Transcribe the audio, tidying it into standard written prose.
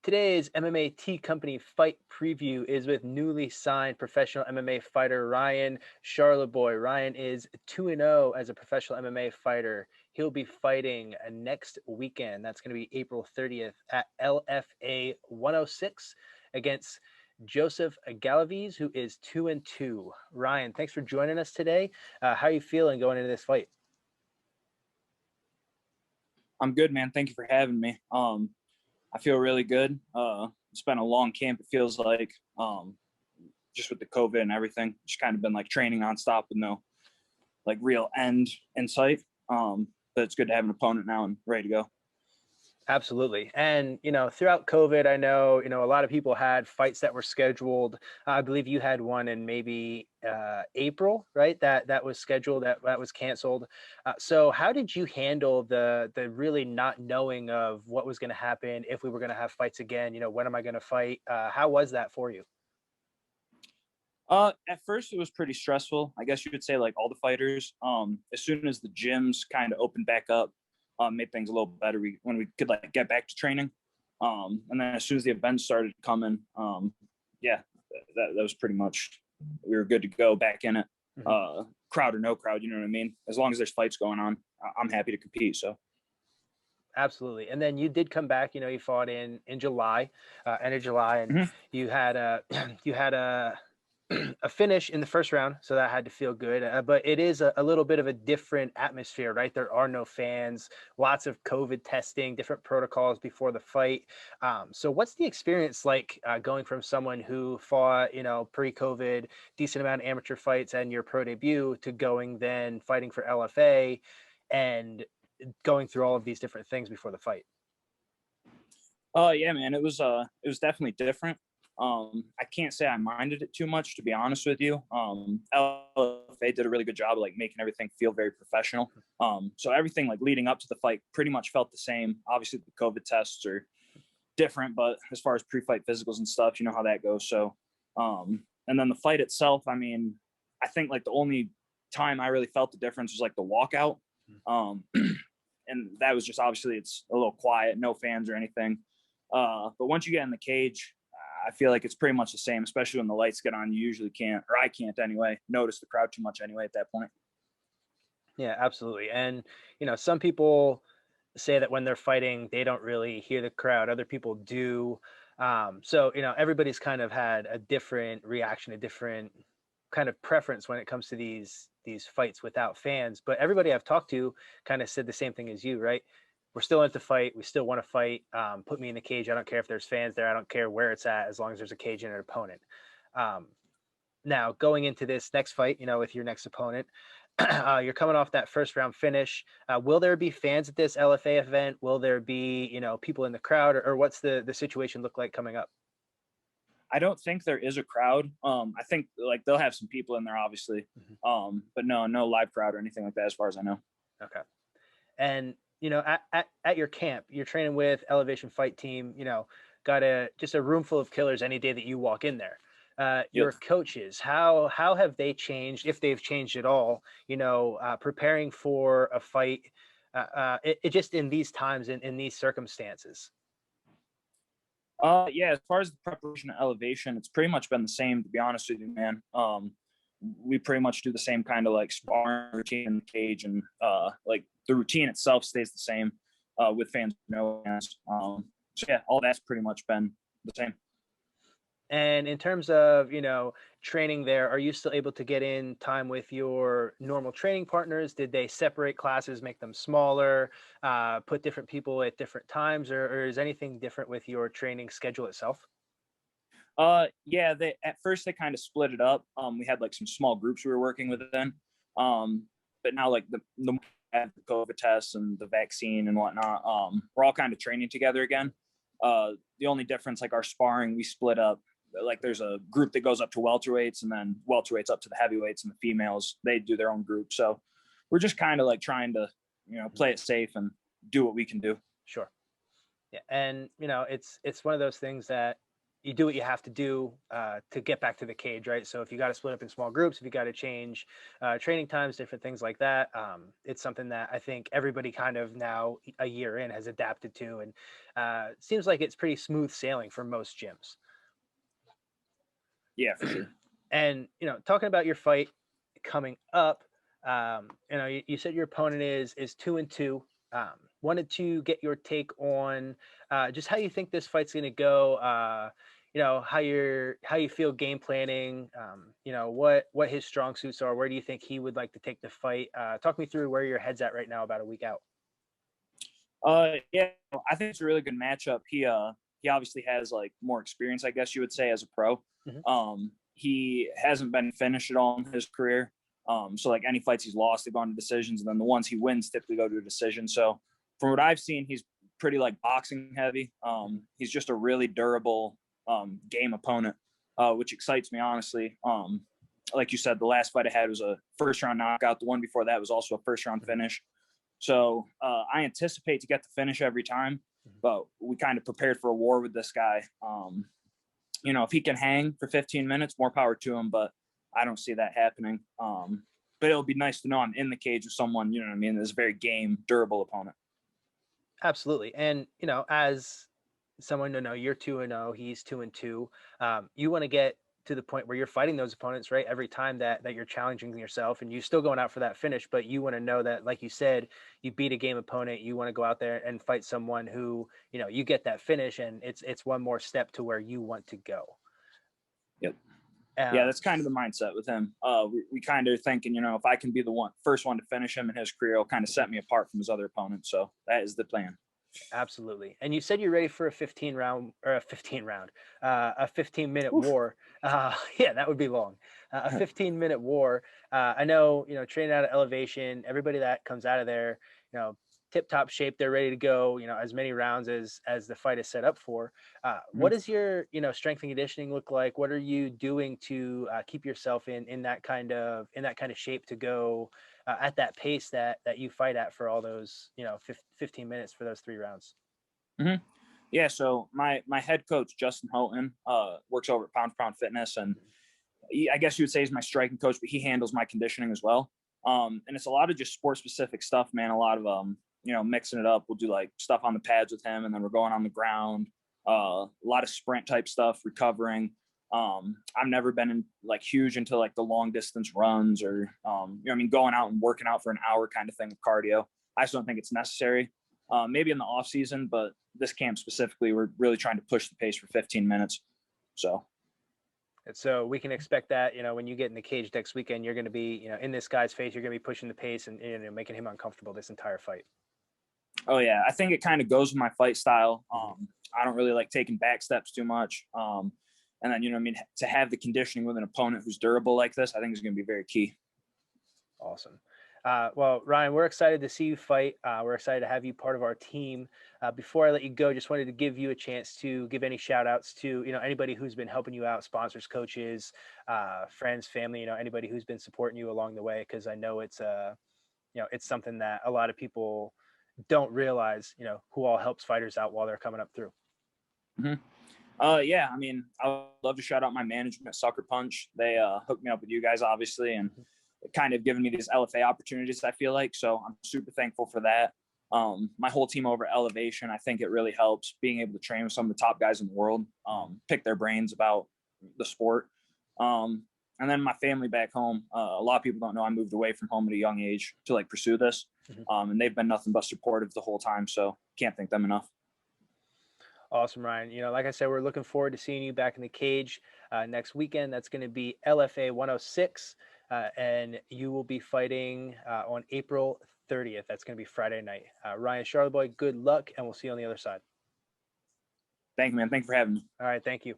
Today's MMA T Company fight preview is with newly signed professional MMA fighter Ryan Charlebois. Ryan is 2-0 as a professional MMA fighter. He'll be fighting next weekend. That's going to be April 30th at LFA 106 against Joseph Galaviz, who is 2-2. Ryan, thanks for joining us today. How are you feeling going into this fight? I'm good, man. Thank you for having me. I feel really good. It's been a long camp. It feels like, just with the COVID and everything, just kind of been like training nonstop with no like real end in sight. But it's good to have an opponent now and ready to go. Absolutely. And, throughout COVID, I know, a lot of people had fights that were scheduled. I believe you had one in maybe April, right? That was scheduled, that was canceled. So how did you handle the really not knowing of what was going to happen, if we were going to have fights again? When am I going to fight? How was that for you? At first it was pretty stressful. I guess you could say like all the fighters. As soon as the gyms kind of opened back up, made things a little better when we could like get back to training. And then as soon as the events started coming, that was pretty much, we were good to go back in it. Crowd or no crowd, you know what I mean? As long as there's fights going on, I'm happy to compete. So. Absolutely. And then you did come back, you fought in July, end of July, and you had a a finish in the first round, so that had to feel good. But it is a little bit of a different atmosphere, right? There are no fans, lots of COVID testing, different protocols before the fight. So what's the experience like going from someone who fought, pre-COVID, decent amount of amateur fights and your pro debut to going then fighting for LFA and going through all of these different things before the fight? Yeah, man, it was definitely different. I can't say I minded it too much, to be honest with you. LFA did a really good job of like making everything feel very professional. So everything like leading up to the fight pretty much felt the same. Obviously the COVID tests are different, but as far as pre-fight physicals and stuff, you know how that goes. So, and then the fight itself, I mean, I think like the only time I really felt the difference was like the walkout. And that was just, obviously it's a little quiet, no fans or anything. But once you get in the cage, I feel like it's pretty much the same, especially when the lights get on. You usually can't, or I can't anyway, notice the crowd too much anyway at that point. Yeah, absolutely. And, some people say that when they're fighting, they don't really hear the crowd. Other people do. So, everybody's kind of had a different reaction, a different kind of preference when it comes to these fights without fans. But everybody I've talked to kind of said the same thing as you, right? We're still in to fight. We still want to fight. Put me in the cage. I don't care if there's fans there. I don't care where it's at, as long as there's a cage and an opponent. Now, going into this next fight, with your next opponent, you're coming off that first round finish. Will there be fans at this LFA event? Will there be, people in the crowd, or what's the situation look like coming up? I don't think there is a crowd. I think like they'll have some people in there, obviously. But no live crowd or anything like that, as far as I know. Okay. And at your camp, you're training with Elevation Fight Team, got just a room full of killers any day that you walk in there. Your coaches, how have they changed, if they've changed at all, preparing for a fight, it just in these times, in these circumstances? Yeah, as far as the preparation and elevation, it's pretty much been the same, to be honest with you, man. We pretty much do the same kind of like sparring routine in the cage, and like the routine itself stays the same with fans, no fans. So yeah, all that's pretty much been the same. And in terms of, training there, are you still able to get in time with your normal training partners? Did they separate classes, make them smaller, put different people at different times, or is anything different with your training schedule itself? Yeah, at first they kind of split it up. We had like some small groups we were working with then. But now like the COVID tests and the vaccine and whatnot, we're all kind of training together again. The only difference, like our sparring, we split up. Like there's a group that goes up to welterweights, and then welterweights up to the heavyweights, and the females, they do their own group. So we're just kind of like trying to, play it safe and do what we can do. Sure. Yeah. And, it's one of those things that you do what you have to do to get back to the cage, right? So if you got to split up in small groups, if you got to change training times, different things like that, it's something that I think everybody kind of now a year in has adapted to, and seems like it's pretty smooth sailing for most gyms. Yeah, for sure. And talking about your fight coming up, you said your opponent is 2-2. Wanted to get your take on just how you think this fight's going to go. How you feel game planning. What his strong suits are. Where do you think he would like to take the fight? Talk me through where your head's at right now, about a week out. Yeah, I think it's a really good matchup. He obviously has like more experience, I guess you would say, as a pro. Mm-hmm. He hasn't been finished at all in his career. So like any fights he's lost, they've gone to decisions, and then the ones he wins typically go to a decision. So from what I've seen, he's pretty like boxing heavy. He's just a really durable game opponent, which excites me honestly. Like you said, the last fight I had was a first round knockout. The one before that was also a first round finish. So I anticipate to get the finish every time, but we kind of prepared for a war with this guy. If he can hang for 15 minutes, more power to him, but I don't see that happening. But it'll be nice to know I'm in the cage with someone, you know what I mean, that's a very game, durable opponent. Absolutely. And, as someone to know, you're 2-0, he's 2-2. You want to get to the point where you're fighting those opponents, right? Every time that you're challenging yourself, and you're still going out for that finish, but you want to know that, like you said, you beat a game opponent. You want to go out there and fight someone who, you get that finish, and it's one more step to where you want to go. Yep. Yeah, that's kind of the mindset with him. We kind of thinking, if I can be the first one to finish him in his career, it'll kind of set me apart from his other opponents. So that is the plan. Absolutely. And you said you're ready for a 15-minute Oof. war. Yeah, that would be long. A 15-minute war. I know, training out of elevation, everybody that comes out of there, tip top shape, they're ready to go, as many rounds as the fight is set up for. What does your, strength and conditioning look like? What are you doing to keep yourself in that kind of shape to go at that pace that you fight at for all those 15 minutes for those 3 rounds? Mm-hmm. Yeah, so my head coach Justin Houghton works over at Pound for Pound Fitness, and I guess you would say he's my striking coach, but he handles my conditioning as well. And it's a lot of just sport specific stuff, man. A lot of mixing it up. We'll do like stuff on the pads with him, and then we're going on the ground. A lot of sprint type stuff, recovering. I've never been in like huge into like the long distance runs or going out and working out for an hour kind of thing with cardio. I just don't think it's necessary. Maybe in the off season, but this camp specifically, we're really trying to push the pace for 15 minutes. So we can expect that, when you get in the cage next weekend, you're going to be, in this guy's face, you're going to be pushing the pace and making him uncomfortable this entire fight. Oh yeah, I think it kind of goes with my fight style. I don't really like taking back steps too much. And then, to have the conditioning with an opponent who's durable like this, I think is going to be very key. Awesome. Well, Ryan, we're excited to see you fight. We're excited to have you part of our team. Before I let you go, just wanted to give you a chance to give any shout outs to, anybody who's been helping you out, sponsors, coaches, friends, family, anybody who's been supporting you along the way. Cause I know it's it's something that a lot of people don't realize, who all helps fighters out while they're coming up through. Yeah, I mean, I would love to shout out my management, Sucker Punch. They hooked me up with you guys, obviously, and kind of given me these LFA opportunities, I feel like. So I'm super thankful for that. My whole team over at Elevation, I think it really helps being able to train with some of the top guys in the world, pick their brains about the sport. And then my family back home, a lot of people don't know I moved away from home at a young age to like pursue this. And they've been nothing but supportive the whole time. So can't thank them enough. Awesome, Ryan. Like I said, we're looking forward to seeing you back in the cage next weekend. That's going to be LFA 106. And you will be fighting on April 30th. That's going to be Friday night. Ryan Charlebois, good luck, and we'll see you on the other side. Thank you, man. Thank you for having me. All right. Thank you.